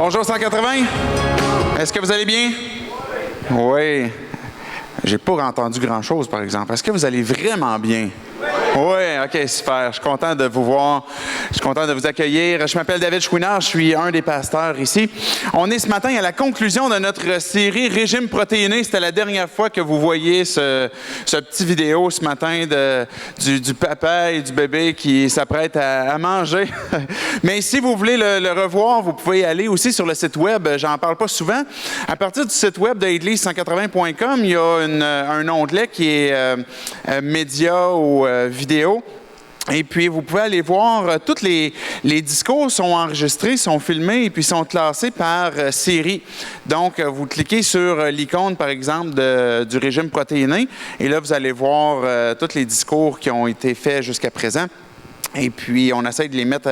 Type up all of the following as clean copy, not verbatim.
Bonjour 180. Est-ce que vous allez bien? Oui. J'ai pas entendu grand-chose, par exemple. Est-ce que vous allez vraiment bien? Oui, OK, super. Je suis content de vous voir. Je suis content de vous accueillir. Je m'appelle David Chouinard, je suis un des pasteurs ici. On est ce matin à la conclusion de notre série Régime protéiné. C'était la dernière fois que vous voyez ce petit vidéo ce matin du papa et du bébé qui s'apprêtent à manger. Mais si vous voulez le revoir, vous pouvez aller aussi sur le site web. J'en parle pas souvent. À partir du site web de église180.com, il y a un onglet qui est médias ou vidéo. Et puis, vous pouvez aller voir, tous les discours sont enregistrés, sont filmés et puis sont classés par série. Donc, vous cliquez sur l'icône, par exemple, du régime protéiné et là, vous allez voir tous les discours qui ont été faits jusqu'à présent. Et puis, on essaie de les mettre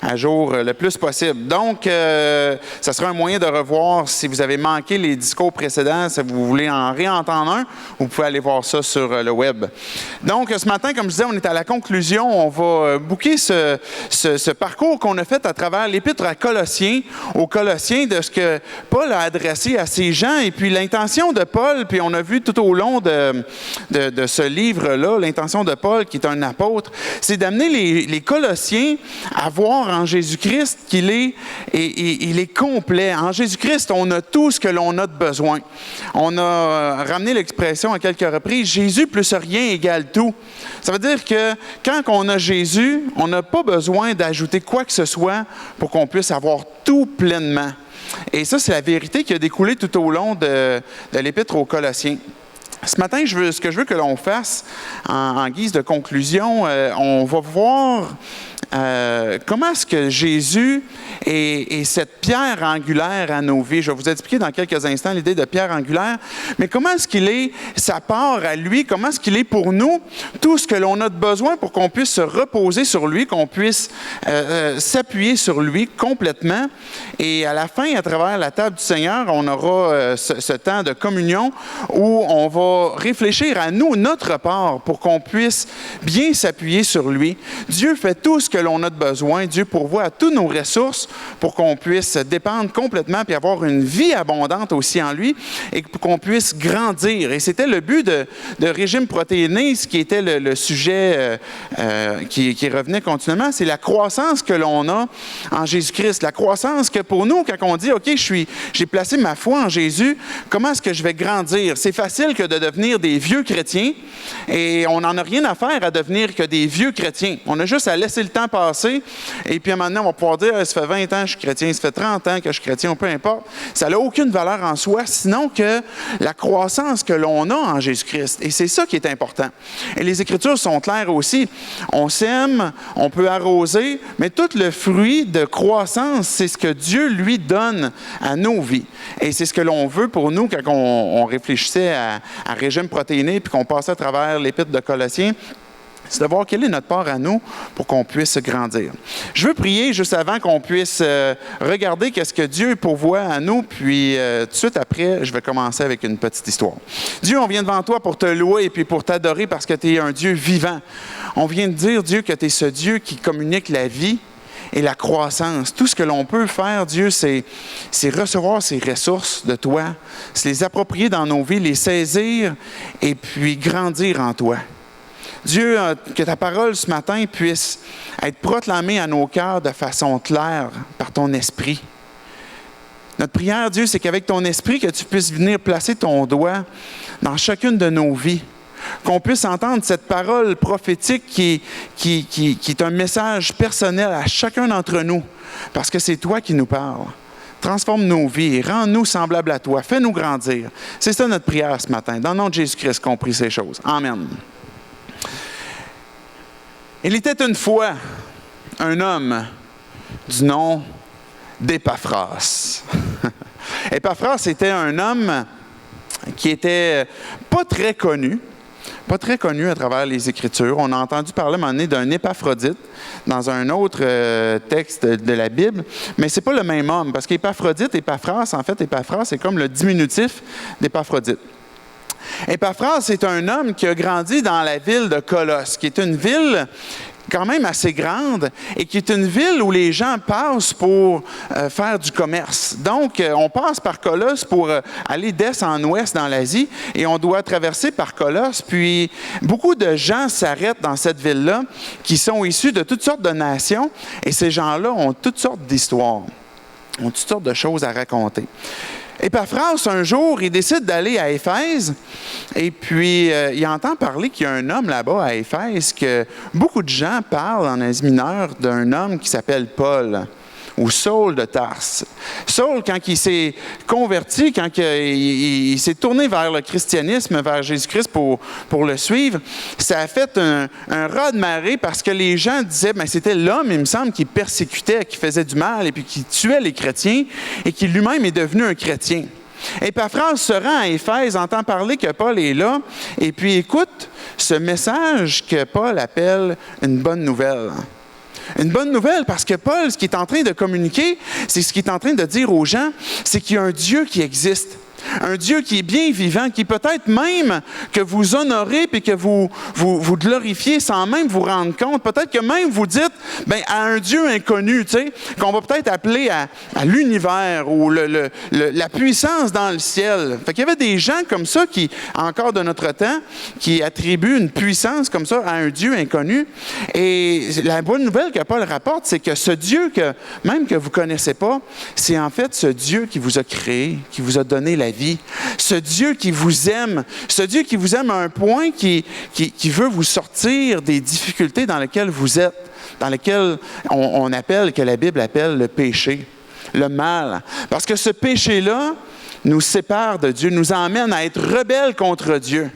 à jour le plus possible. Donc, ça sera un moyen de revoir si vous avez manqué les discours précédents, si vous voulez en réentendre un, vous pouvez aller voir ça sur le web. Donc, ce matin, comme je disais, on est à la conclusion. On va boucler ce parcours qu'on a fait à travers l'Épître aux Colossiens, de ce que Paul a adressé à ces gens. Et puis, l'intention de Paul, puis on a vu tout au long de ce livre-là, l'intention de Paul, qui est un apôtre, c'est d'amener les Colossiens à voir en Jésus-Christ qu'il est, il est complet. En Jésus-Christ, on a tout ce que l'on a de besoin. On a ramené l'expression à quelques reprises, Jésus plus rien égale tout. Ça veut dire que quand on a Jésus, on n'a pas besoin d'ajouter quoi que ce soit pour qu'on puisse avoir tout pleinement. Et ça, c'est la vérité qui a découlé tout au long de l'Épître aux Colossiens. Ce matin, ce que je veux que l'on fasse en guise de conclusion, on va voir comment est-ce que Jésus est cette pierre angulaire à nos vies. Je vais vous expliquer dans quelques instants l'idée de pierre angulaire, mais comment est-ce qu'il est sa part à lui, comment est-ce qu'il est pour nous tout ce que l'on a de besoin pour qu'on puisse se reposer sur lui, qu'on puisse s'appuyer sur lui complètement. Et à la fin, à travers la table du Seigneur, on aura ce temps de communion où on va réfléchir à nous, notre part, pour qu'on puisse bien s'appuyer sur lui. Dieu fait tout ce que l'on a de besoin. Dieu pourvoit à toutes nos ressources pour qu'on puisse dépendre complètement puis avoir une vie abondante aussi en lui et pour qu'on puisse grandir. Et c'était le but de régime protéiné, ce qui était le sujet qui revenait continuellement, c'est la croissance que l'on a en Jésus-Christ. La croissance que pour nous, quand on dit, OK, j'ai placé ma foi en Jésus, comment est-ce que je vais grandir? C'est facile que de devenir des vieux chrétiens et on n'en a rien à faire à devenir que des vieux chrétiens. On a juste à laisser le temps passer et puis à un moment donné, on va pouvoir dire, ça fait 20 ans que je suis chrétien, ça fait 30 ans que je suis chrétien, peu importe. Ça n'a aucune valeur en soi, sinon que la croissance que l'on a en Jésus-Christ. Et c'est ça qui est important. Et les Écritures sont claires aussi. On sème, on peut arroser, mais tout le fruit de croissance, c'est ce que Dieu lui donne à nos vies. Et c'est ce que l'on veut pour nous quand on réfléchissait à régime protéiné puis qu'on passait à travers l'Épître de Colossiens. C'est de voir quelle est notre part à nous pour qu'on puisse grandir. Je veux prier juste avant qu'on puisse regarder qu'est-ce que Dieu pourvoit à nous, puis tout de suite après, je vais commencer avec une petite histoire. Dieu, on vient devant toi pour te louer et puis pour t'adorer parce que tu es un Dieu vivant. On vient de dire, Dieu, que tu es ce Dieu qui communique la vie et la croissance. Tout ce que l'on peut faire, Dieu, c'est recevoir ces ressources de toi, c'est les approprier dans nos vies, les saisir et puis grandir en toi. Dieu, que ta parole ce matin puisse être proclamée à nos cœurs de façon claire par ton esprit. Notre prière, Dieu, c'est qu'avec ton esprit, que tu puisses venir placer ton doigt dans chacune de nos vies. Qu'on puisse entendre cette parole prophétique qui est un message personnel à chacun d'entre nous, parce que c'est toi qui nous parles. Transforme nos vies et rends-nous semblables à toi. Fais-nous grandir. C'est ça notre prière ce matin. Dans le nom de Jésus-Christ qu'on prie ces choses. Amen. Il était une fois un homme du nom d'Épaphras. Épaphras était un homme qui était pas très connu à travers les Écritures. On a entendu parler à un moment donné d'un Épaphrodite dans un autre texte de la Bible, mais c'est pas le même homme, parce qu'Épaphrodite, Épaphras, en fait, Épaphras, c'est comme le diminutif d'Épaphrodite. Épaphras, c'est un homme qui a grandi dans la ville de Colosse, qui est une ville quand même assez grande et qui est une ville où les gens passent pour faire du commerce. Donc, on passe par Colosse pour aller d'est en ouest dans l'Asie et on doit traverser par Colosse. Puis, beaucoup de gens s'arrêtent dans cette ville-là qui sont issus de toutes sortes de nations et ces gens-là ont toutes sortes d'histoires, ont toutes sortes de choses à raconter. Épaphras, un jour, il décide d'aller à Éphèse et puis il entend parler qu'il y a un homme là-bas à Éphèse que beaucoup de gens parlent en Asie mineure d'un homme qui s'appelle Paul ou Saul de Tarse. Saul, quand il s'est converti, quand il s'est tourné vers le christianisme, vers Jésus-Christ pour le suivre, ça a fait un raz-de-marée parce que les gens disaient, bien, c'était l'homme, il me semble, qui persécutait, qui faisait du mal et puis qui tuait les chrétiens et qui lui-même est devenu un chrétien. Épaphras se rend à Éphèse, entend parler que Paul est là et puis écoute ce message que Paul appelle une bonne nouvelle. Une bonne nouvelle parce que Paul, ce qu'il est en train de communiquer, c'est ce qu'il est en train de dire aux gens, c'est qu'il y a un Dieu qui existe. Un Dieu qui est bien vivant, qui peut-être même que vous honorez et que vous glorifiez sans même vous rendre compte. Peut-être que même vous dites à un Dieu inconnu, tu sais, qu'on va peut-être appeler à l'univers ou la puissance dans le ciel. Fait qu'il y avait des gens comme ça qui, encore de notre temps, qui attribuent une puissance comme ça à un Dieu inconnu. Et la bonne nouvelle que Paul rapporte, c'est que ce Dieu que même que vous ne connaissez pas, c'est en fait ce Dieu qui vous a créé, qui vous a donné la vie. Ce Dieu qui vous aime à un point qui veut vous sortir des difficultés dans lesquelles vous êtes, dans lesquelles on appelle, que la Bible appelle le péché, le mal. Parce que ce péché-là nous sépare de Dieu, nous emmène à être rebelles contre Dieu.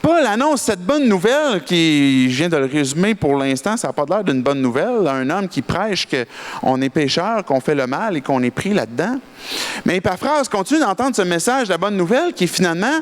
Paul annonce cette bonne nouvelle qui, je viens de le résumer pour l'instant, ça n'a pas l'air d'une bonne nouvelle. Un homme qui prêche qu'on est pécheur, qu'on fait le mal et qu'on est pris là-dedans. Mais Épaphras continue d'entendre ce message, la bonne nouvelle, qui est finalement,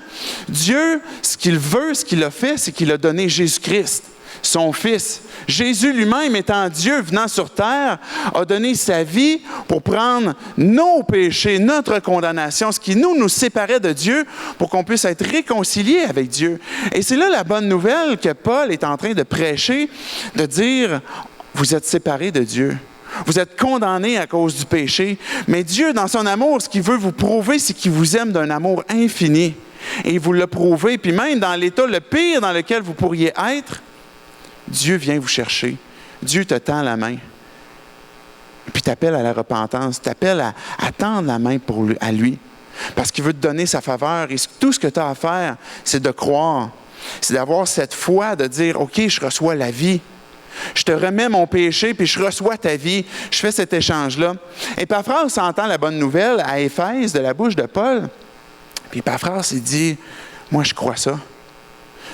Dieu, ce qu'il veut, ce qu'il a fait, c'est qu'il a donné Jésus-Christ, son Fils. Jésus lui-même, étant Dieu venant sur terre, a donné sa vie pour prendre nos péchés, notre condamnation, ce qui nous séparait de Dieu pour qu'on puisse être réconciliés avec Dieu. Et c'est là la bonne nouvelle que Paul est en train de prêcher, de dire, vous êtes séparés de Dieu. Vous êtes condamnés à cause du péché. Mais Dieu, dans son amour, ce qu'il veut vous prouver, c'est qu'il vous aime d'un amour infini. Et il vous l'a prouvé. Puis même dans l'état le pire dans lequel vous pourriez être, Dieu vient vous chercher. Dieu te tend la main. Puis t'appelle à la repentance, t'appelle à tendre la main à lui. Parce qu'il veut te donner sa faveur. Et tout ce que tu as à faire, c'est de croire. C'est d'avoir cette foi, de dire, OK, je reçois la vie. Je te remets mon péché, puis je reçois ta vie. Je fais cet échange-là. Épaphras entend la bonne nouvelle à Éphèse, de la bouche de Paul. Puis Épaphras, il dit, moi, je crois ça.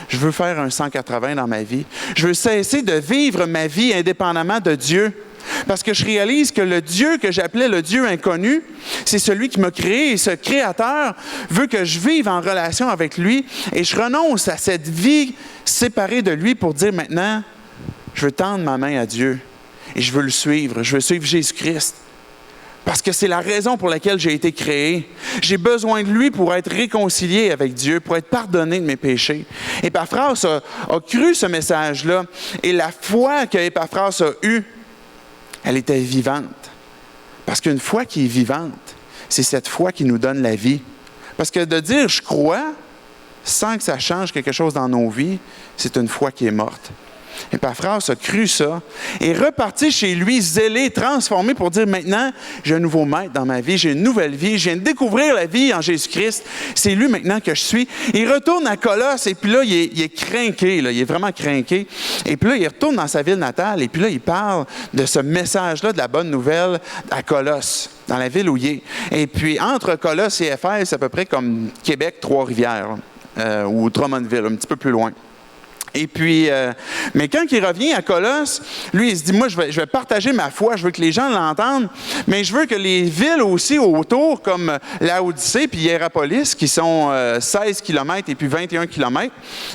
Je veux faire un 180 dans ma vie. Je veux cesser de vivre ma vie indépendamment de Dieu. Parce que je réalise que le Dieu que j'appelais le Dieu inconnu, c'est celui qui m'a créé. Et ce Créateur veut que je vive en relation avec lui. Et je renonce à cette vie séparée de lui pour dire maintenant, je veux tendre ma main à Dieu. Et je veux le suivre. Je veux suivre Jésus-Christ. Parce que c'est la raison pour laquelle j'ai été créé. J'ai besoin de lui pour être réconcilié avec Dieu, pour être pardonné de mes péchés. Épaphras a cru ce message-là. Et la foi qu'Épaphras a eue, elle était vivante. Parce qu'une foi qui est vivante, c'est cette foi qui nous donne la vie. Parce que de dire « je crois », sans que ça change quelque chose dans nos vies, c'est une foi qui est morte. Épaphras a cru ça et reparti chez lui zélé, transformé pour dire maintenant, j'ai un nouveau maître dans ma vie, j'ai une nouvelle vie, je viens de découvrir la vie en Jésus-Christ, c'est lui maintenant que je suis. Il retourne à Colosse et puis là, il est crinqué, là, il est vraiment crinqué. Et puis là, il retourne dans sa ville natale et puis là, il parle de ce message-là, de la bonne nouvelle à Colosse, dans la ville où il est. Et puis, entre Colosse et Éphèse, c'est à peu près comme Québec, Trois-Rivières, ou Drummondville, un petit peu plus loin. Et puis, mais quand il revient à Colosse, lui, il se dit, moi, je vais partager ma foi, je veux que les gens l'entendent, mais je veux que les villes aussi autour, comme Laodicée puis Hiérapolis, qui sont 16 km et puis 21 km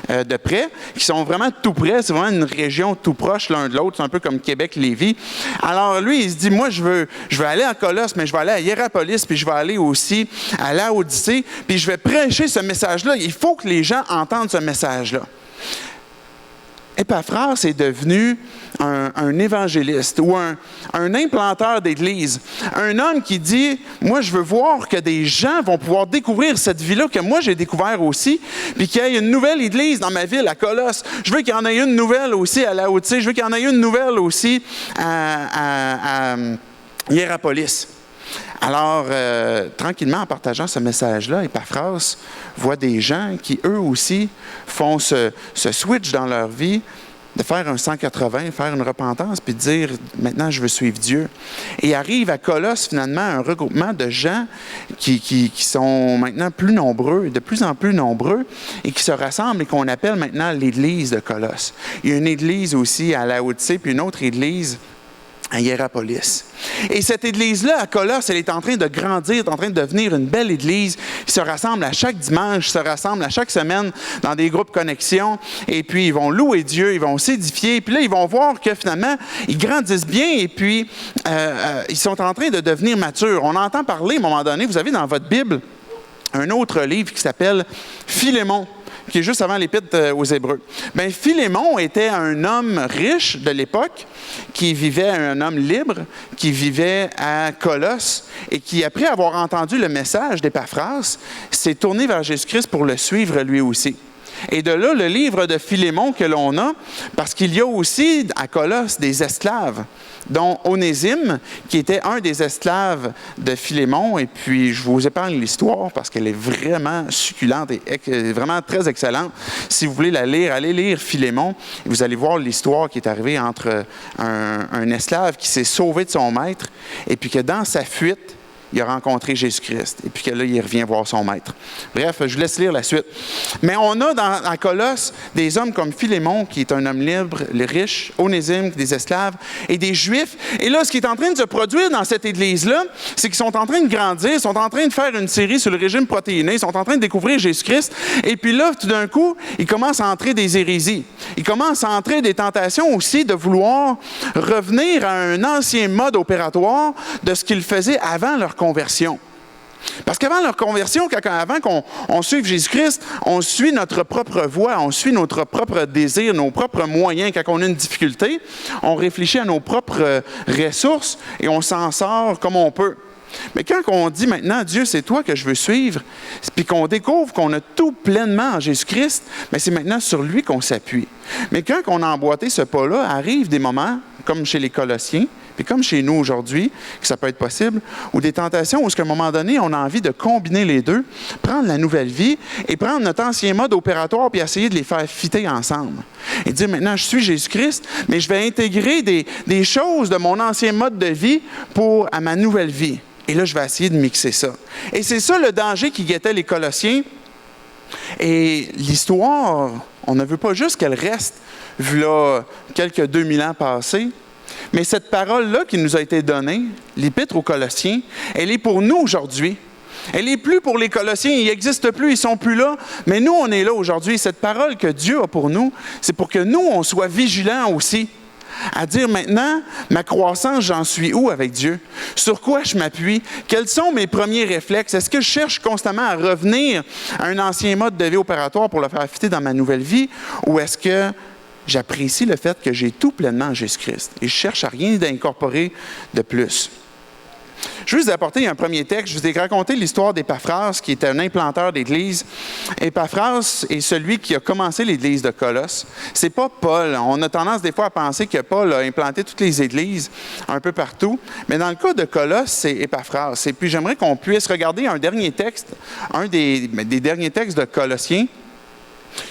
de près, qui sont vraiment tout près, c'est vraiment une région tout proche l'un de l'autre, c'est un peu comme Québec-Lévis. Alors lui, il se dit, moi, je veux aller à Colosse, mais je vais aller à Hiérapolis, puis je vais aller aussi à Laodicée, puis je vais prêcher ce message-là. Il faut que les gens entendent ce message-là. Épaphras est devenu un évangéliste ou un implanteur d'église. Un homme qui dit, moi je veux voir que des gens vont pouvoir découvrir cette vie-là que moi j'ai découvert aussi, puis qu'il y ait une nouvelle église dans ma ville, à Colosse. Je veux qu'il y en ait une nouvelle aussi à Laodicée. Je veux qu'il y en ait une nouvelle aussi à Hiérapolis. Alors, tranquillement, en partageant ce message-là, Épaphras voit des gens qui, eux aussi, font ce switch dans leur vie, de faire un 180, faire une repentance, puis de dire, maintenant, je veux suivre Dieu. Et arrive à Colosse, finalement, un regroupement de gens qui sont maintenant plus nombreux, de plus en plus nombreux, et qui se rassemblent et qu'on appelle maintenant l'Église de Colosse. Il y a une église aussi à Laodicée, puis une autre église à Hiérapolis. Et cette église-là, à Colosse, elle est en train de grandir, en train de devenir une belle église. Ils se rassemblent à chaque dimanche, se rassemblent à chaque semaine dans des groupes connexion. Et puis, ils vont louer Dieu, ils vont s'édifier. Puis là, ils vont voir que finalement, ils grandissent bien et puis, ils sont en train de devenir matures. On entend parler, à un moment donné, vous avez dans votre Bible un autre livre qui s'appelle Philémon, qui est juste avant l'Épître aux Hébreux. Bien, Philémon était un homme riche de l'époque, un homme libre, qui vivait à Colosse et qui, après avoir entendu le message d'Épaphras, s'est tourné vers Jésus-Christ pour le suivre lui aussi. Et de là, le livre de Philémon que l'on a, parce qu'il y a aussi à Colosse des esclaves, dont Onésime, qui était un des esclaves de Philémon. Et puis, je vous épargne l'histoire parce qu'elle est vraiment succulente et vraiment très excellente. Si vous voulez la lire, allez lire Philémon. Et vous allez voir l'histoire qui est arrivée entre un esclave qui s'est sauvé de son maître et puis que dans sa fuite, il a rencontré Jésus-Christ. Et puis que là, il revient voir son maître. Bref, je vous laisse lire la suite. Mais on a à Colosse des hommes comme Philémon, qui est un homme libre, le riche, Onésime, des esclaves, et des Juifs. Et là, ce qui est en train de se produire dans cette église-là, c'est qu'ils sont en train de grandir, ils sont en train de faire une série sur le régime protéiné, ils sont en train de découvrir Jésus-Christ. Et puis là, tout d'un coup, ils commencent à entrer des hérésies. Ils commencent à entrer des tentations aussi de vouloir revenir à un ancien mode opératoire de ce qu'ils faisaient avant leur conversion. Parce qu'avant leur conversion, avant qu'on suive Jésus-Christ, on suit notre propre voie, on suit notre propre désir, nos propres moyens. Quand on a une difficulté, on réfléchit à nos propres ressources et on s'en sort comme on peut. Mais quand on dit maintenant, Dieu, c'est toi que je veux suivre, puis qu'on découvre qu'on a tout pleinement en Jésus-Christ, bien, c'est maintenant sur lui qu'on s'appuie. Mais quand on a emboîté ce pas-là, arrivent des moments, comme chez les Colossiens, puis comme chez nous aujourd'hui, que ça peut être possible, ou des tentations où, à un moment donné, on a envie de combiner les deux, prendre la nouvelle vie et prendre notre ancien mode opératoire puis essayer de les faire fitter ensemble. Et dire, maintenant, je suis Jésus-Christ, mais je vais intégrer des choses de mon ancien mode de vie à ma nouvelle vie. Et là, je vais essayer de mixer ça. Et c'est ça le danger qui guettait les Colossiens. Et l'histoire, on ne veut pas juste qu'elle reste, vu là, quelques 2000 ans passés, mais cette parole-là qui nous a été donnée, l'Épître aux Colossiens, elle est pour nous aujourd'hui. Elle n'est plus pour les Colossiens, ils n'existent plus, ils ne sont plus là, mais nous, on est là aujourd'hui. Cette parole que Dieu a pour nous, c'est pour que nous, on soit vigilants aussi. À dire maintenant, ma croissance, j'en suis où avec Dieu? Sur quoi je m'appuie? Quels sont mes premiers réflexes? Est-ce que je cherche constamment à revenir à un ancien mode de vie opératoire pour le faire fitter dans ma nouvelle vie? Ou est-ce que j'apprécie le fait que j'ai tout pleinement en Jésus-Christ et je cherche à rien d'incorporer de plus? Je vais vous apporter un premier texte. Je vous ai raconté l'histoire d'Épaphras, qui était un implanteur d'église. Épaphras est celui qui a commencé l'église de Colosse. C'est pas Paul. On a tendance des fois à penser que Paul a implanté toutes les églises un peu partout. Mais dans le cas de Colosse, c'est Épaphras. Et puis j'aimerais qu'on puisse regarder un dernier texte, un des derniers textes de Colossiens,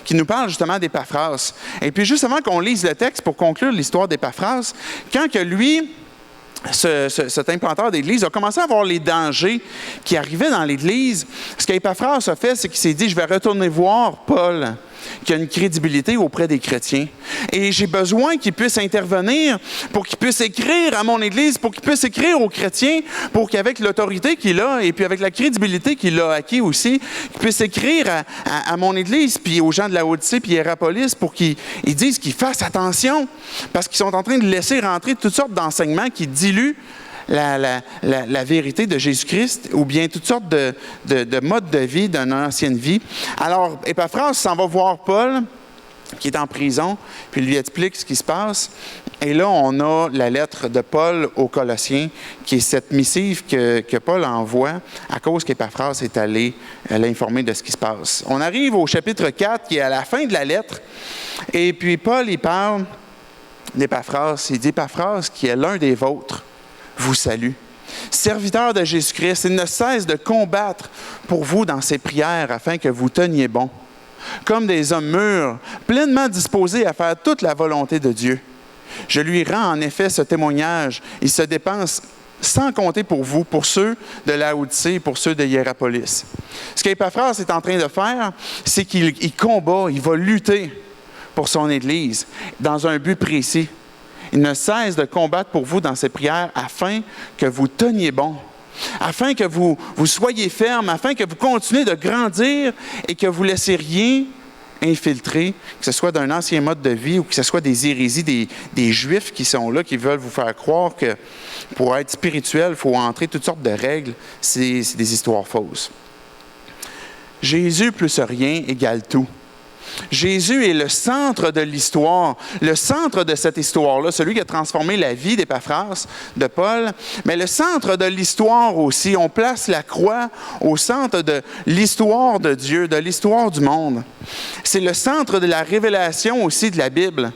qui nous parle justement d'Épaphras. Et puis juste avant qu'on lise le texte pour conclure l'histoire d'Épaphras, quand que lui, cet implanteur d'église, a commencé à voir les dangers qui arrivaient dans l'église, ce qu'Épaphras a fait, c'est qu'il s'est dit, je vais retourner voir Paul, qui a une crédibilité auprès des chrétiens. Et j'ai besoin qu'il puisse intervenir pour qu'il puisse écrire à mon Église, pour qu'il puisse écrire aux chrétiens, pour qu'avec l'autorité qu'il a et puis avec la crédibilité qu'il a acquis aussi, qu'il puisse écrire à mon Église, puis aux gens de Laodicée, puis Hiérapolis, pour qu'ils disent qu'ils fassent attention, parce qu'ils sont en train de laisser rentrer toutes sortes d'enseignements qui diluent la vérité de Jésus-Christ, ou bien toutes sortes de modes de vie d'une ancienne vie. Alors, Épaphras s'en va voir Paul, qui est en prison, puis il lui explique ce qui se passe. Et là, on a la lettre de Paul aux Colossiens, qui est cette missive que Paul envoie à cause qu'Épaphras est allé l'informer de ce qui se passe. On arrive au chapitre 4, qui est à la fin de la lettre, et puis Paul, il parle d'Épaphras. Il dit « Épaphras, qui est l'un des vôtres, vous salue. Serviteur de Jésus-Christ, il ne cesse de combattre pour vous dans ses prières afin que vous teniez bon, comme des hommes mûrs, pleinement disposés à faire toute la volonté de Dieu. Je lui rends en effet ce témoignage. Il se dépense sans compter pour vous, pour ceux de Laodicée et pour ceux de Hiérapolis. » Ce qu'Épaphras est en train de faire, c'est qu'il combat, il va lutter pour son Église dans un but précis. Il ne cesse de combattre pour vous dans ses prières afin que vous teniez bon, afin que vous soyez fermes, afin que vous continuez de grandir et que vous ne laissiez rien infiltrer, que ce soit d'un ancien mode de vie ou que ce soit des hérésies, des Juifs qui sont là, qui veulent vous faire croire que pour être spirituel, il faut entrer toutes sortes de règles. C'est des histoires fausses. Jésus plus rien égale tout. Jésus est le centre de l'histoire, le centre de cette histoire-là, celui qui a transformé la vie d'Épaphras, de Paul, mais le centre de l'histoire aussi. On place la croix au centre de l'histoire de Dieu, de l'histoire du monde. C'est le centre de la révélation aussi de la Bible.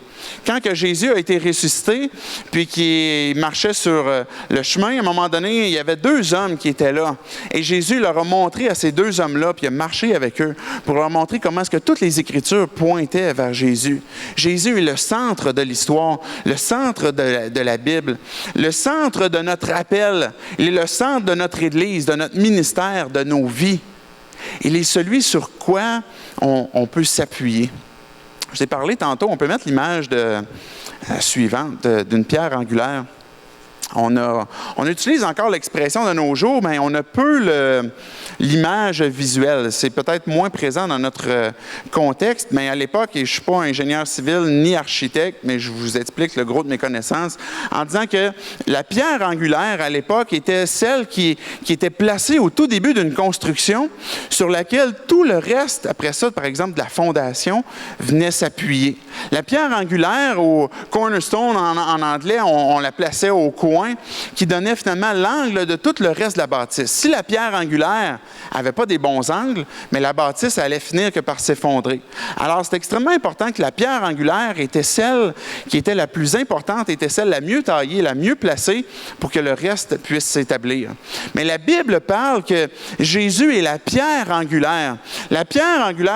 Quand que Jésus a été ressuscité, puis qu'il marchait sur le chemin, à un moment donné, il y avait 2 hommes qui étaient là. Et Jésus leur a montré à ces 2 hommes-là, puis il a marché avec eux pour leur montrer comment est-ce que toutes les Écritures pointaient vers Jésus. Jésus est le centre de l'histoire, le centre de la Bible, le centre de notre appel. Il est le centre de notre Église, de notre ministère, de nos vies. Il est celui sur quoi on peut s'appuyer. Je t'ai parlé tantôt, on peut mettre l'image suivante d'une pierre angulaire. On utilise encore l'expression de nos jours, mais on a peu l'image visuelle. C'est peut-être moins présent dans notre contexte, mais à l'époque, et je ne suis pas ingénieur civil ni architecte, mais je vous explique le gros de mes connaissances, en disant que la pierre angulaire, à l'époque, était celle qui était placée au tout début d'une construction, sur laquelle tout le reste, après ça, par exemple, de la fondation, venait s'appuyer. La pierre angulaire, au cornerstone en anglais, on la plaçait au coin, qui donnait finalement l'angle de tout le reste de la bâtisse. Si la pierre angulaire n'avait pas des bons angles, mais la bâtisse allait finir que par s'effondrer. Alors, c'est extrêmement important que la pierre angulaire était celle qui était la plus importante, était celle la mieux taillée, la mieux placée pour que le reste puisse s'établir. Mais la Bible parle que Jésus est la pierre angulaire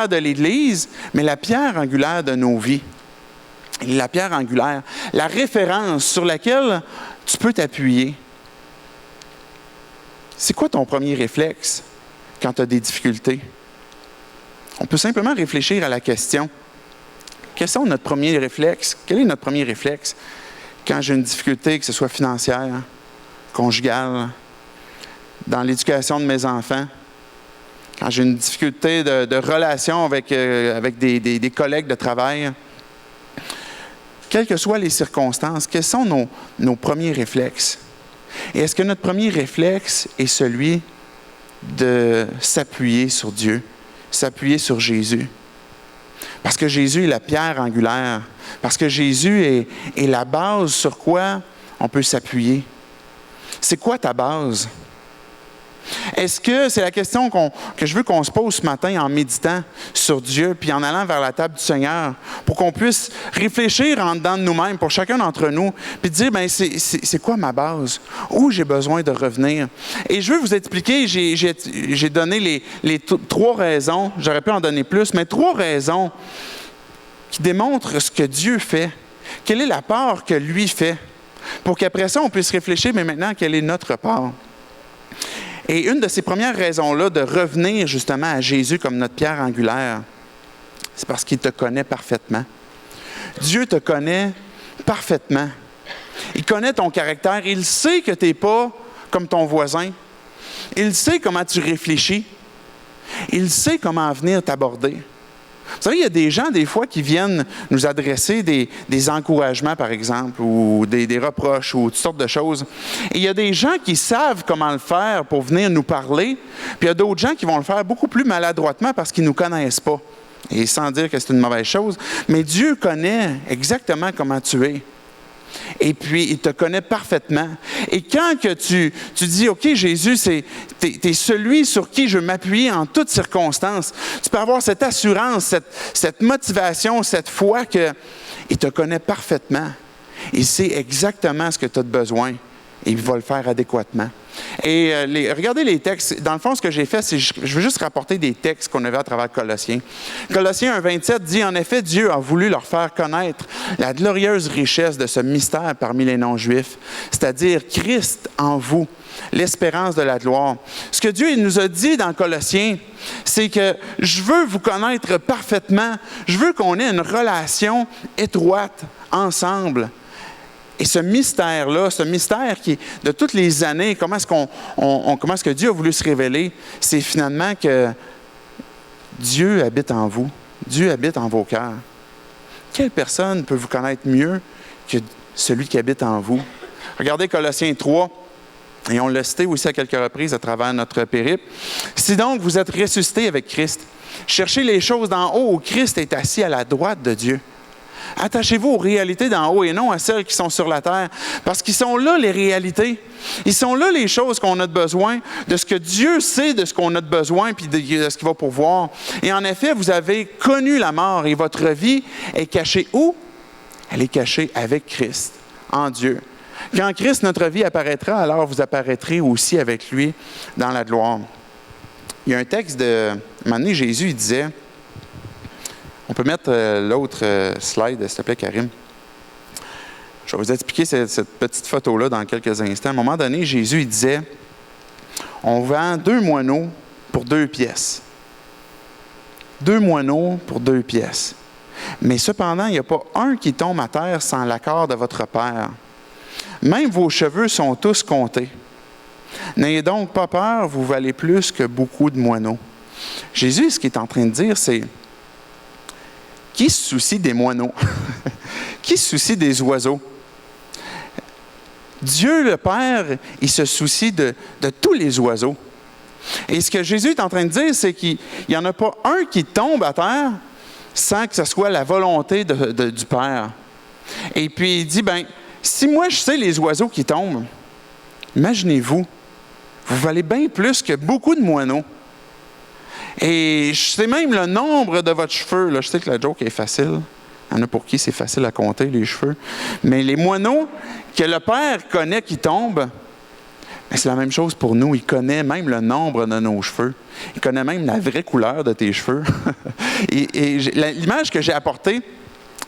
de l'Église, mais la pierre angulaire de nos vies. La pierre angulaire, la référence sur laquelle tu peux t'appuyer. C'est quoi ton premier réflexe quand tu as des difficultés? On peut simplement réfléchir à la question. Quels sont notre premier réflexe? Quel est notre premier réflexe quand j'ai une difficulté, que ce soit financière, conjugale, dans l'éducation de mes enfants, quand j'ai une difficulté de relation avec des collègues de travail? Quelles que soient les circonstances, quels sont nos premiers réflexes? Et est-ce que notre premier réflexe est celui de s'appuyer sur Dieu, s'appuyer sur Jésus? Parce que Jésus est la pierre angulaire, parce que Jésus est la base sur quoi on peut s'appuyer. C'est quoi ta base? Est-ce que c'est la question que je veux qu'on se pose ce matin en méditant sur Dieu puis en allant vers la table du Seigneur pour qu'on puisse réfléchir en dedans de nous-mêmes pour chacun d'entre nous puis dire, bien, c'est quoi ma base? Où j'ai besoin de revenir? Et je veux vous expliquer, j'ai donné les 3 raisons, j'aurais pu en donner plus, mais 3 raisons qui démontrent ce que Dieu fait. Quelle est la part que lui fait? Pour qu'après ça, on puisse réfléchir, mais maintenant, quelle est notre part? Et une de ces premières raisons-là de revenir justement à Jésus comme notre pierre angulaire, c'est parce qu'il te connaît parfaitement. Dieu te connaît parfaitement. Il connaît ton caractère. Il sait que tu n'es pas comme ton voisin. Il sait comment tu réfléchis. Il sait comment venir t'aborder. Vous savez, il y a des gens, des fois, qui viennent nous adresser des encouragements, par exemple, ou des reproches, ou toutes sortes de choses. Et il y a des gens qui savent comment le faire pour venir nous parler, puis il y a d'autres gens qui vont le faire beaucoup plus maladroitement parce qu'ils ne nous connaissent pas. Et sans dire que c'est une mauvaise chose, mais Dieu connaît exactement comment tu es. Et puis, il te connaît parfaitement. Et quand que tu dis, OK, Jésus, t'es celui sur qui je m'appuie en toutes circonstances, tu peux avoir cette assurance, cette motivation, cette foi qu'il te connaît parfaitement. Il sait exactement ce que tu as besoin et il va le faire adéquatement. Et regardez les textes. Dans le fond, ce que j'ai fait, c'est je veux juste rapporter des textes qu'on avait à travers Colossiens. Colossiens 1,27 dit, « En effet, Dieu a voulu leur faire connaître la glorieuse richesse de ce mystère parmi les non-juifs, c'est-à-dire Christ en vous, l'espérance de la gloire. » Ce que Dieu nous a dit dans Colossiens, c'est que je veux vous connaître parfaitement. Je veux qu'on ait une relation étroite ensemble. Et ce mystère-là, ce mystère qui, de toutes les années, comment est-ce que Dieu a voulu se révéler, c'est finalement que Dieu habite en vous. Dieu habite en vos cœurs. Quelle personne peut vous connaître mieux que celui qui habite en vous? Regardez Colossiens 3, et on l'a cité aussi à quelques reprises à travers notre périple. « Si donc vous êtes ressuscités avec Christ, cherchez les choses d'en haut où Christ est assis à la droite de Dieu. » Attachez-vous aux réalités d'en haut et non à celles qui sont sur la terre. Parce qu'ils sont là, les réalités. Ils sont là, les choses qu'on a de besoin, de ce que Dieu sait de ce qu'on a de besoin puis de ce qu'il va pourvoir. Et en effet, vous avez connu la mort et votre vie est cachée où? Elle est cachée avec Christ, en Dieu. Quand Christ, notre vie, apparaîtra, alors vous apparaîtrez aussi avec lui dans la gloire. Il y a un texte de... À un moment donné, Jésus, il disait... On peut mettre l'autre slide, s'il te plaît, Karim. Je vais vous expliquer cette petite photo-là dans quelques instants. À un moment donné, Jésus il disait, on vend 2 moineaux pour 2 pièces. 2 moineaux pour 2 pièces. Mais cependant, il n'y a pas un qui tombe à terre sans l'accord de votre Père. Même vos cheveux sont tous comptés. N'ayez donc pas peur, vous valez plus que beaucoup de moineaux. Jésus, ce qu'il est en train de dire, c'est qui se soucie des moineaux? Qui se soucie des oiseaux? Dieu le Père, il se soucie de tous les oiseaux. Et ce que Jésus est en train de dire, c'est qu'il n'y en a pas un qui tombe à terre sans que ce soit la volonté du Père. Et puis il dit, bien, si moi je sais les oiseaux qui tombent, imaginez-vous, vous valez bien plus que beaucoup de moineaux. Et je sais même le nombre de votre cheveu. Là, je sais que la joke est facile. Il y en a pour qui c'est facile à compter, les cheveux. Mais les moineaux que le Père connaît qui tombent, c'est la même chose pour nous. Il connaît même le nombre de nos cheveux. Il connaît même la vraie couleur de tes cheveux. et l'image que j'ai apportée,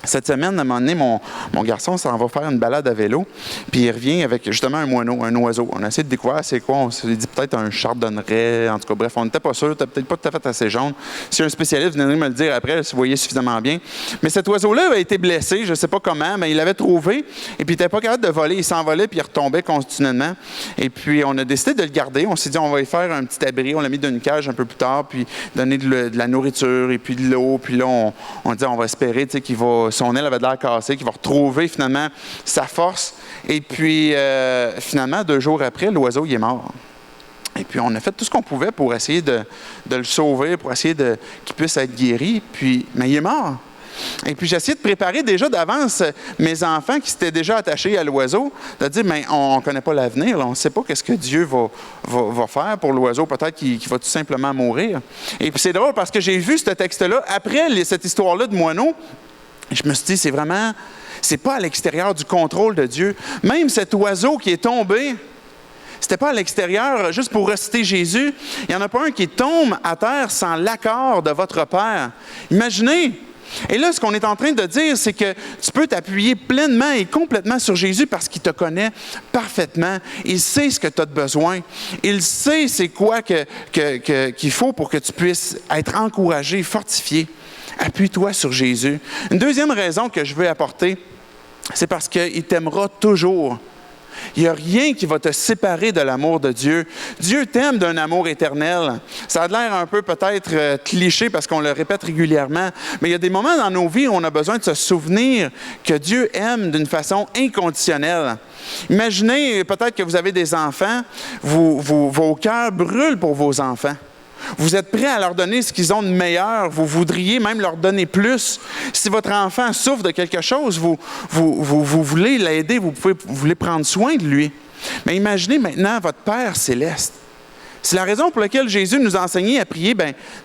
cette semaine, à un moment donné, mon garçon s'en va faire une balade à vélo, puis il revient avec justement un moineau, un oiseau. On a essayé de découvrir c'est quoi. On s'est dit peut-être un chardonneret, en tout cas, bref, on n'était pas sûr, peut-être pas tout à fait assez jaune. Si un spécialiste venait me le dire après, si vous voyez suffisamment bien. Mais cet oiseau-là avait été blessé, je ne sais pas comment, mais il l'avait trouvé, et puis il n'était pas capable de voler. Il s'envolait, puis il retombait continuellement. Et puis on a décidé de le garder. On s'est dit, on va y faire un petit abri. On l'a mis dans une cage un peu plus tard, puis donner de la nourriture, et puis de l'eau. Puis là, on dit, on va espérer qu'il va... Son aile avait de l'air cassé, qu'il va retrouver finalement sa force. Et puis, finalement, 2 jours après, l'oiseau, il est mort. Et puis, on a fait tout ce qu'on pouvait pour essayer de le sauver, pour essayer qu'il puisse être guéri. Puis, mais il est mort. Et puis, j'ai essayé de préparer déjà d'avance mes enfants qui s'étaient déjà attachés à l'oiseau, de dire, mais on ne connaît pas l'avenir, là, on ne sait pas qu'est-ce que Dieu va faire pour l'oiseau, peut-être qu'il va tout simplement mourir. Et puis, c'est drôle parce que j'ai vu ce texte-là, après cette histoire-là de moineau, je me suis dit, c'est pas à l'extérieur du contrôle de Dieu. Même cet oiseau qui est tombé, c'était pas à l'extérieur, juste pour reciter Jésus. Il n'y en a pas un qui tombe à terre sans l'accord de votre Père. Imaginez! Et là, ce qu'on est en train de dire, c'est que tu peux t'appuyer pleinement et complètement sur Jésus parce qu'il te connaît parfaitement. Il sait ce que tu as de besoin. Il sait c'est quoi qu'il faut pour que tu puisses être encouragé, fortifié. Appuie-toi sur Jésus. Une deuxième raison que je veux apporter, c'est parce qu'il t'aimera toujours. Il n'y a rien qui va te séparer de l'amour de Dieu. Dieu t'aime d'un amour éternel. Ça a l'air un peu peut-être cliché parce qu'on le répète régulièrement, mais il y a des moments dans nos vies où on a besoin de se souvenir que Dieu aime d'une façon inconditionnelle. Imaginez peut-être que vous avez des enfants, vos cœurs brûlent pour vos enfants. Vous êtes prêts à leur donner ce qu'ils ont de meilleur. Vous voudriez même leur donner plus. Si votre enfant souffre de quelque chose, vous voulez l'aider, vous voulez prendre soin de lui. Mais imaginez maintenant votre Père céleste. C'est la raison pour laquelle Jésus nous a enseigné à prier,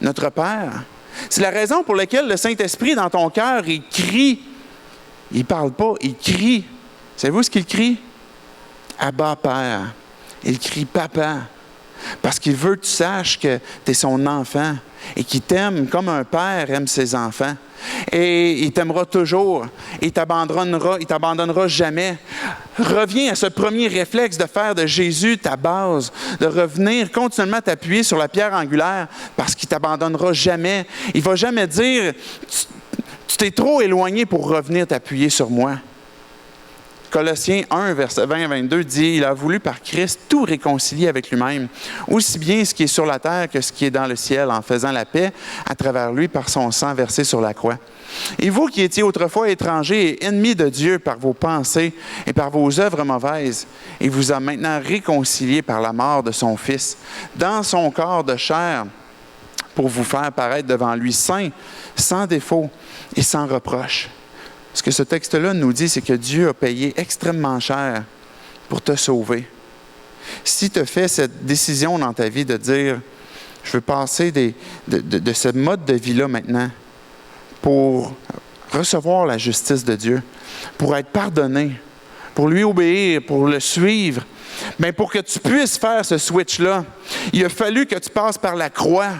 notre Père. C'est la raison pour laquelle le Saint-Esprit, dans ton cœur, il crie. Il ne parle pas, il crie. Savez-vous ce qu'il crie? Abba, Père. Il crie Papa. Parce qu'il veut que tu saches que tu es son enfant et qu'il t'aime comme un père aime ses enfants. Et il t'aimera toujours. Il t'abandonnera jamais. Reviens à ce premier réflexe de faire de Jésus ta base, de revenir continuellement t'appuyer sur la pierre angulaire parce qu'il ne t'abandonnera jamais. Il ne va jamais dire « Tu t'es trop éloigné pour revenir t'appuyer sur moi ». Colossiens 1, verset 20 à 22 dit « Il a voulu par Christ tout réconcilier avec lui-même, aussi bien ce qui est sur la terre que ce qui est dans le ciel, en faisant la paix à travers lui par son sang versé sur la croix. Et vous qui étiez autrefois étrangers et ennemis de Dieu par vos pensées et par vos œuvres mauvaises, il vous a maintenant réconciliés par la mort de son Fils, dans son corps de chair, pour vous faire paraître devant lui saint, sans défaut et sans reproche. » Ce que ce texte-là nous dit, c'est que Dieu a payé extrêmement cher pour te sauver. Si tu fais cette décision dans ta vie de dire « Je veux passer de ce mode de vie-là maintenant pour recevoir la justice de Dieu, pour être pardonné, pour lui obéir, pour le suivre », bien pour que tu puisses faire ce switch-là, il a fallu que tu passes par la croix.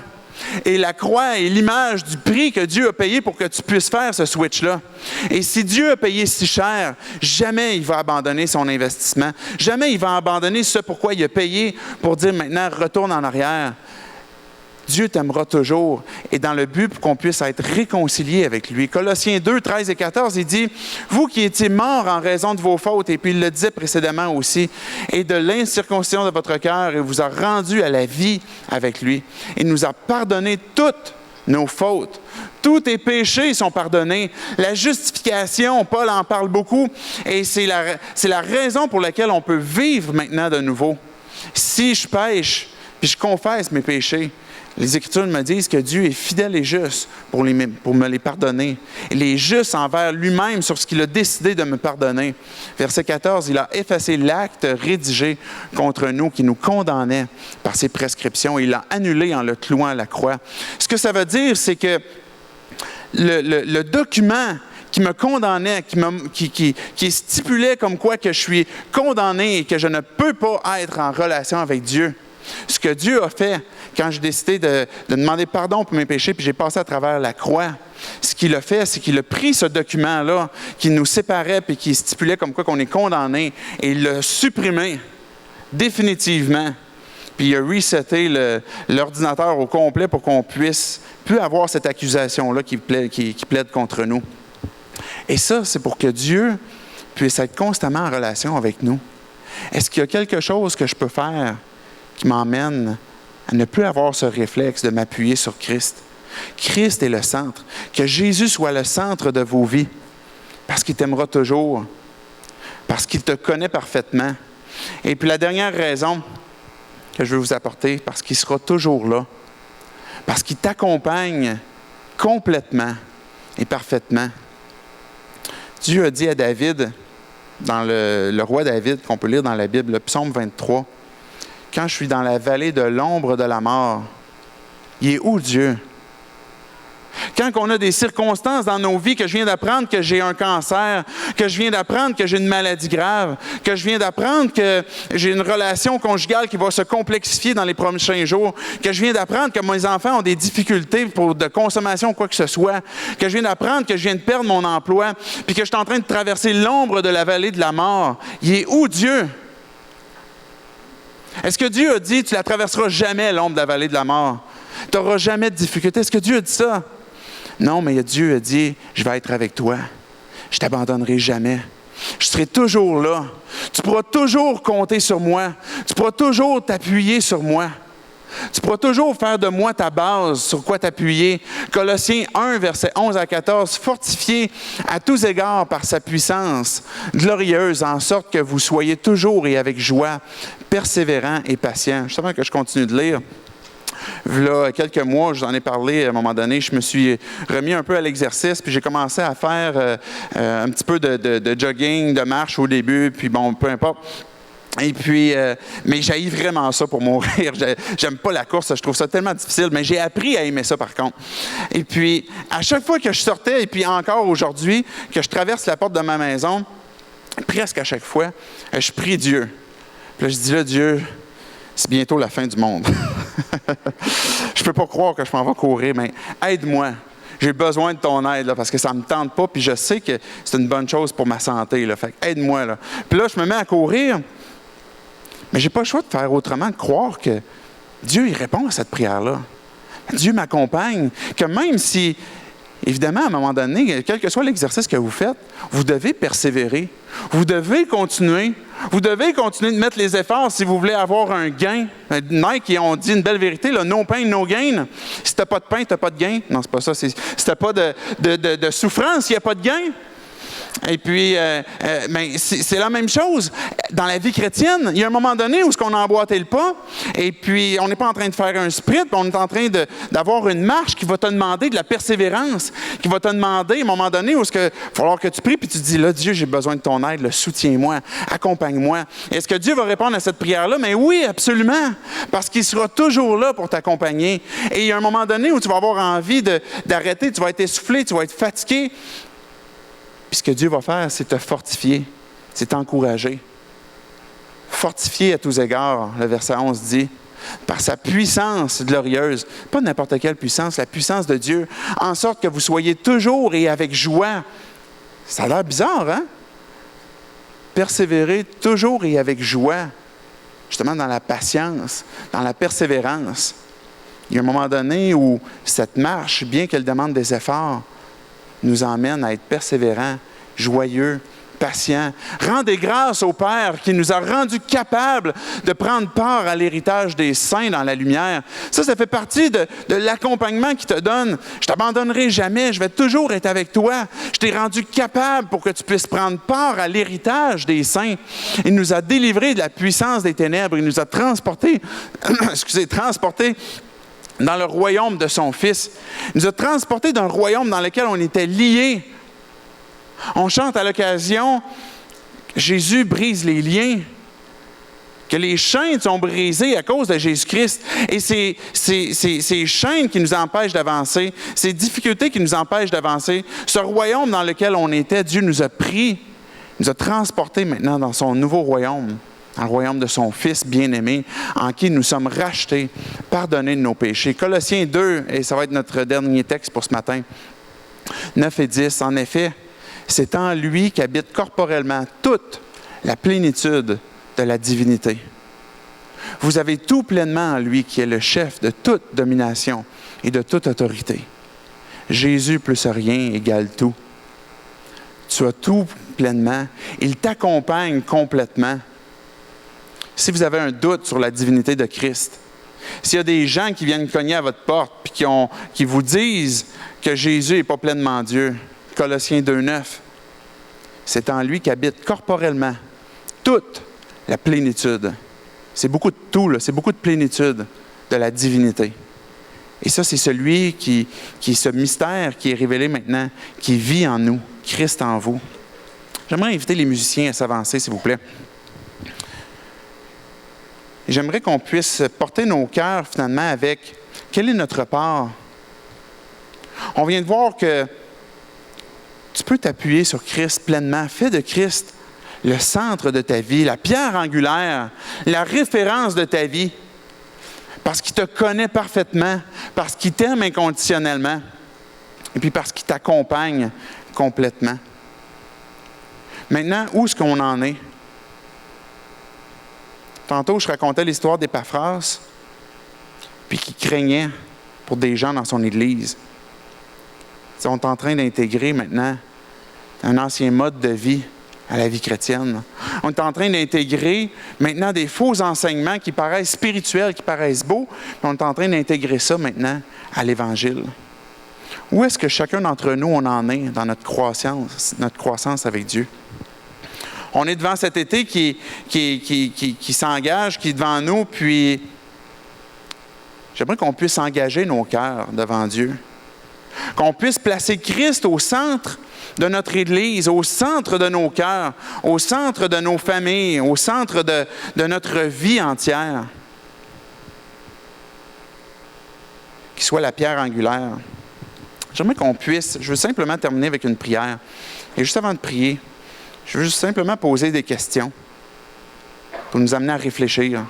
Et la croix est l'image du prix que Dieu a payé pour que tu puisses faire ce switch-là. Et si Dieu a payé si cher, jamais il va abandonner son investissement. Jamais il va abandonner ce pourquoi il a payé pour dire maintenant, retourne en arrière. Dieu t'aimera toujours et dans le but pour qu'on puisse être réconcilié avec lui. Colossiens 2, 13 et 14, il dit « Vous qui étiez morts en raison de vos fautes, et puis il le disait précédemment aussi, et de l'incirconcision de votre cœur, et vous a rendu à la vie avec lui. Il nous a pardonné toutes nos fautes. Tous tes péchés sont pardonnés. La justification, Paul en parle beaucoup, et c'est la raison pour laquelle on peut vivre maintenant de nouveau. Si je pêche, puis je confesse mes péchés, les Écritures me disent que Dieu est fidèle et juste pour me les pardonner. Il est juste envers lui-même sur ce qu'il a décidé de me pardonner. Verset 14, il a effacé l'acte rédigé contre nous qui nous condamnait par ses prescriptions. Il l'a annulé en le clouant à la croix. Ce que ça veut dire, c'est que le document qui me condamnait, qui stipulait comme quoi que je suis condamné et que je ne peux pas être en relation avec Dieu, ce que Dieu a fait quand j'ai décidé de demander pardon pour mes péchés, puis j'ai passé à travers la croix, ce qu'il a fait, c'est qu'il a pris ce document-là qui nous séparait puis qui stipulait comme quoi qu'on est condamné et il l'a supprimé définitivement. Puis il a reseté l'ordinateur au complet pour qu'on puisse plus avoir cette accusation-là qui plaide contre nous. Et ça, c'est pour que Dieu puisse être constamment en relation avec nous. Est-ce qu'il y a quelque chose que je peux faire qui m'emmène à ne plus avoir ce réflexe de m'appuyer sur Christ? Christ est le centre. Que Jésus soit le centre de vos vies. Parce qu'il t'aimera toujours. Parce qu'il te connaît parfaitement. Et puis la dernière raison que je veux vous apporter, parce qu'il sera toujours là. Parce qu'il t'accompagne complètement et parfaitement. Dieu a dit à David, dans le roi David, qu'on peut lire dans la Bible, le psaume 23, « Quand je suis dans la vallée de l'ombre de la mort, il est où Dieu? » Quand on a des circonstances dans nos vies, que je viens d'apprendre que j'ai un cancer, que je viens d'apprendre que j'ai une maladie grave, que je viens d'apprendre que j'ai une relation conjugale qui va se complexifier dans les prochains jours, que je viens d'apprendre que mes enfants ont des difficultés de consommation ou quoi que ce soit, que je viens d'apprendre que je viens de perdre mon emploi, puis que je suis en train de traverser l'ombre de la vallée de la mort, il est où Dieu? Est-ce que Dieu a dit, tu ne la traverseras jamais, l'ombre de la vallée de la mort? Tu n'auras jamais de difficulté. Est-ce que Dieu a dit ça? Non, mais Dieu a dit, je vais être avec toi. Je ne t'abandonnerai jamais. Je serai toujours là. Tu pourras toujours compter sur moi. Tu pourras toujours t'appuyer sur moi. Tu pourras toujours faire de moi ta base sur quoi t'appuyer. Colossiens 1, versets 11 à 14, fortifié à tous égards par sa puissance glorieuse, en sorte que vous soyez toujours et avec joie, persévérants et patients. Juste avant que je continue de lire, Là, quelques mois, je vous en ai parlé à un moment donné, je me suis remis un peu à l'exercice, puis j'ai commencé à faire un petit peu de jogging, de marche au début, puis bon, peu importe. Et puis, mais j'haïs vraiment ça pour mourir. J'aime pas la course, je trouve ça tellement difficile, mais j'ai appris à aimer ça par contre. Et puis, à chaque fois que je sortais, et puis encore aujourd'hui, que je traverse la porte de ma maison, presque à chaque fois, je prie Dieu. Puis là, je dis là, Dieu, c'est bientôt la fin du monde. Je peux pas croire que je m'en vais courir, mais aide-moi. J'ai besoin de ton aide, là, parce que ça ne me tente pas, puis je sais que c'est une bonne chose pour ma santé. Là, fait que aide-moi. Là. Puis là, je me mets à courir. Mais je n'ai pas le choix de faire autrement, de croire que Dieu, il répond à cette prière-là. Dieu m'accompagne, que même si, évidemment, à un moment donné, quel que soit l'exercice que vous faites, vous devez persévérer. Vous devez continuer. Vous devez continuer de mettre les efforts si vous voulez avoir un gain. Nike, ils ont dit une belle vérité, là, no pain, no gain. Si tu n'as pas de pain, tu n'as pas de gain. Non, c'est pas ça. Si tu n'as pas de souffrance, il n'y a pas de gain. Et puis, c'est la même chose. Dans la vie chrétienne, il y a un moment donné où on a emboîté le pas, et puis on n'est pas en train de faire un sprint, on est en train d'avoir une marche qui va te demander de la persévérance, qui va te demander, à un moment donné, où il va falloir que tu pries, puis tu te dis, là, Dieu, j'ai besoin de ton aide, soutiens-moi, accompagne-moi. Est-ce que Dieu va répondre à cette prière-là? Mais oui, absolument, parce qu'il sera toujours là pour t'accompagner. Et il y a un moment donné où tu vas avoir envie d'arrêter, tu vas être essoufflé, tu vas être fatigué. Puis ce que Dieu va faire, c'est te fortifier, c'est t'encourager. Fortifier à tous égards, le verset 11 dit, par sa puissance glorieuse, pas n'importe quelle puissance, la puissance de Dieu, en sorte que vous soyez toujours et avec joie. Ça a l'air bizarre, hein? Persévérer toujours et avec joie, justement dans la patience, dans la persévérance. Il y a un moment donné où cette marche, bien qu'elle demande des efforts, nous emmène à être persévérants, joyeux, patients. Rendez grâce au Père qui nous a rendus capables de prendre part à l'héritage des saints dans la lumière. Ça fait partie de l'accompagnement qu'il te donne. Je ne t'abandonnerai jamais, je vais toujours être avec toi. Je t'ai rendu capable pour que tu puisses prendre part à l'héritage des saints. Il nous a délivrés de la puissance des ténèbres. Il nous a transportés, dans le royaume de son Fils. Il nous a transportés d'un royaume dans lequel on était liés. On chante à l'occasion « Jésus brise les liens », que les chaînes sont brisées à cause de Jésus-Christ. Et ces chaînes qui nous empêchent d'avancer, ces difficultés qui nous empêchent d'avancer, ce royaume dans lequel on était, Dieu nous a pris, nous a transportés maintenant dans son nouveau royaume. Dans le royaume de son Fils bien-aimé, en qui nous sommes rachetés, pardonnés de nos péchés. Colossiens 2, et ça va être notre dernier texte pour ce matin, 9 et 10. En effet, c'est en lui qu'habite corporellement toute la plénitude de la divinité. Vous avez tout pleinement en lui qui est le chef de toute domination et de toute autorité. Jésus plus rien égale tout. Tu as tout pleinement. Il t'accompagne complètement. Si vous avez un doute sur la divinité de Christ, s'il y a des gens qui viennent cogner à votre porte et qui vous disent que Jésus n'est pas pleinement Dieu, Colossiens 2,9, c'est en lui qu'habite corporellement toute la plénitude. C'est beaucoup de tout, là, c'est beaucoup de plénitude de la divinité. Et ça, c'est celui qui est ce mystère qui est révélé maintenant, qui vit en nous, Christ en vous. J'aimerais inviter les musiciens à s'avancer, s'il vous plaît. J'aimerais qu'on puisse porter nos cœurs finalement avec quelle est notre part. On vient de voir que tu peux t'appuyer sur Christ pleinement. Fais de Christ le centre de ta vie, la pierre angulaire, la référence de ta vie, parce qu'il te connaît parfaitement, parce qu'il t'aime inconditionnellement, et puis parce qu'il t'accompagne complètement. Maintenant, où est-ce qu'on en est? Tantôt, je racontais l'histoire d'Épaphras, puis qui craignait pour des gens dans son Église. Ils sont en train d'intégrer maintenant un ancien mode de vie à la vie chrétienne. On est en train d'intégrer maintenant des faux enseignements qui paraissent spirituels, qui paraissent beaux, mais on est en train d'intégrer ça maintenant à l'Évangile. Où est-ce que chacun d'entre nous, on en est dans notre croissance avec Dieu? On est devant cet été qui s'engage, qui est devant nous, puis J'aimerais qu'on puisse engager nos cœurs devant Dieu. Qu'on puisse placer Christ au centre de notre Église, au centre de nos cœurs, au centre de nos familles, au centre de notre vie entière. Qu'il soit la pierre angulaire. J'aimerais qu'on puisse, je veux simplement terminer avec une prière. Et juste avant de prier, je veux juste simplement poser des questions pour nous amener à réfléchir.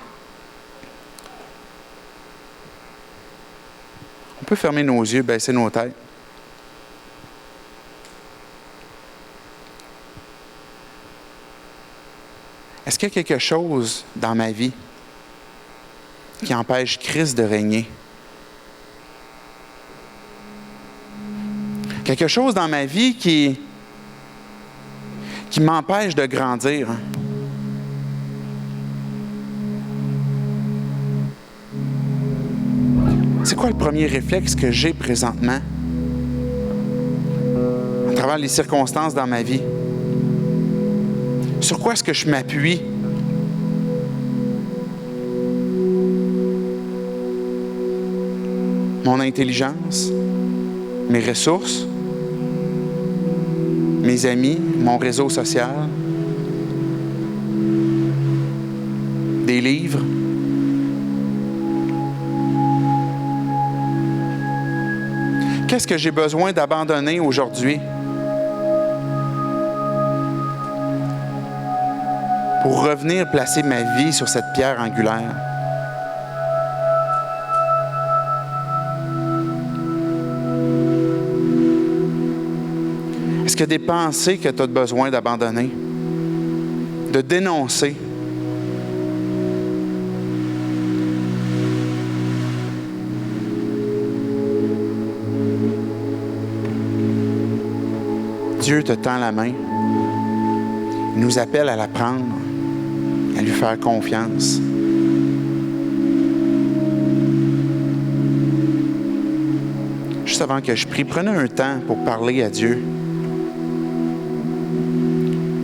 On peut fermer nos yeux, baisser nos têtes. Est-ce qu'il y a quelque chose dans ma vie qui empêche Christ de régner? Quelque chose dans ma vie qui m'empêche de grandir. C'est quoi le premier réflexe que j'ai présentement à travers les circonstances dans ma vie? Sur quoi est-ce que je m'appuie? Mon intelligence? Mes ressources? Mes amis, mon réseau social, des livres. Qu'est-ce que j'ai besoin d'abandonner aujourd'hui pour revenir placer ma vie sur cette pierre angulaire? Est-ce qu'il y a des pensées que tu as besoin d'abandonner, de dénoncer? Dieu te tend la main. Il nous appelle à la prendre, à lui faire confiance. Juste avant que je prie, prenez un temps pour parler à Dieu.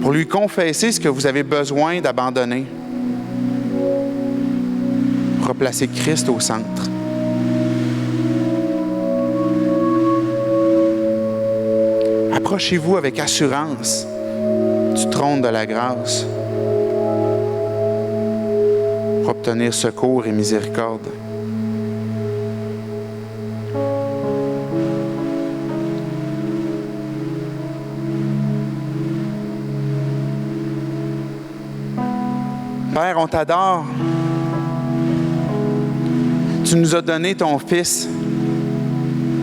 Pour lui confesser ce que vous avez besoin d'abandonner. Replacer Christ au centre. Approchez-vous avec assurance du trône de la grâce pour obtenir secours et miséricorde. Père, on t'adore. Tu nous as donné ton Fils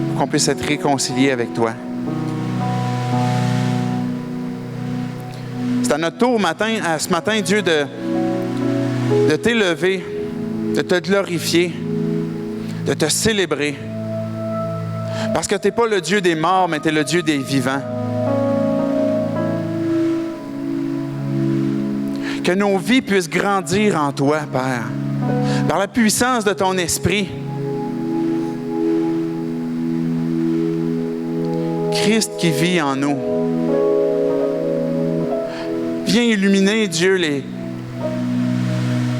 pour qu'on puisse être réconciliés avec toi. C'est à notre tour ce matin, Dieu, de t'élever, de te glorifier, de te célébrer. Parce que tu n'es pas le Dieu des morts, mais tu es le Dieu des vivants. Que nos vies puissent grandir en toi, Père, par la puissance de ton esprit. Christ qui vit en nous. Viens illuminer, Dieu, les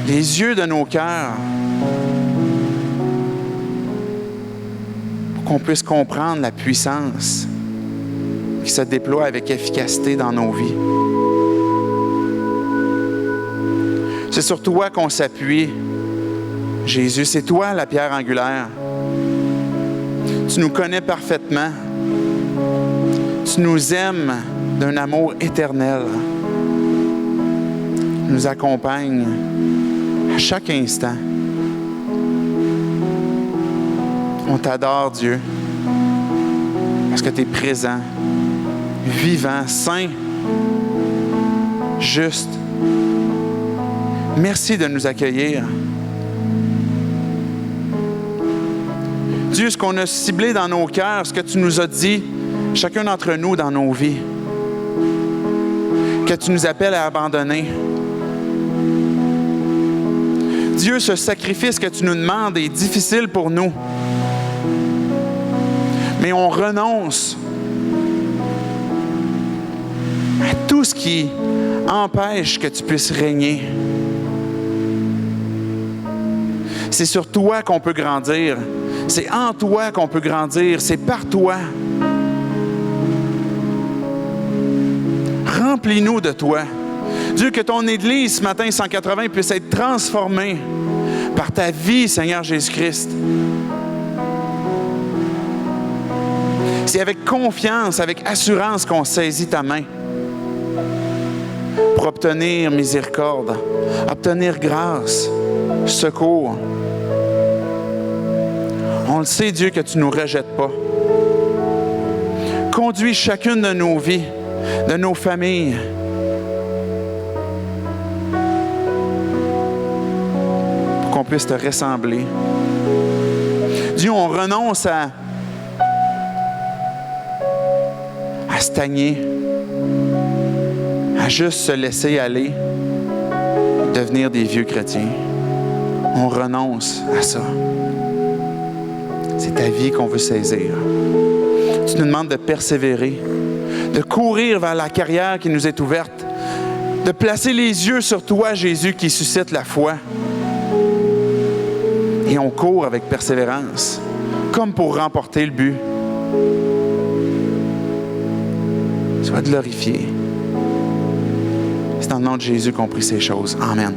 yeux de nos cœurs pour qu'on puisse comprendre la puissance qui se déploie avec efficacité dans nos vies. C'est sur toi qu'on s'appuie, Jésus. C'est toi la pierre angulaire. Tu nous connais parfaitement. Tu nous aimes d'un amour éternel. Tu nous accompagnes à chaque instant. On t'adore, Dieu, parce que tu es présent, vivant, saint, juste. Merci de nous accueillir. Dieu, ce qu'on a ciblé dans nos cœurs, ce que tu nous as dit, chacun d'entre nous dans nos vies, que tu nous appelles à abandonner. Dieu, ce sacrifice que tu nous demandes est difficile pour nous. Mais on renonce à tout ce qui empêche que tu puisses régner. C'est sur toi qu'on peut grandir. C'est en toi qu'on peut grandir. C'est par toi. Remplis-nous de toi. Dieu, que ton Église ce matin 180 puisse être transformée par ta vie, Seigneur Jésus-Christ. C'est avec confiance, avec assurance qu'on saisit ta main pour obtenir miséricorde, obtenir grâce, secours. On le sait, Dieu, que tu ne nous rejettes pas. Conduis chacune de nos vies, de nos familles, pour qu'on puisse te ressembler. Dieu, on renonce à stagner, à juste se laisser aller, devenir des vieux chrétiens. On renonce à ça. C'est ta vie qu'on veut saisir. Tu nous demandes de persévérer, de courir vers la carrière qui nous est ouverte, de placer les yeux sur toi, Jésus, qui suscite la foi. Et on court avec persévérance, comme pour remporter le but. Sois glorifié. C'est dans le nom de Jésus qu'on prie ces choses. Amen.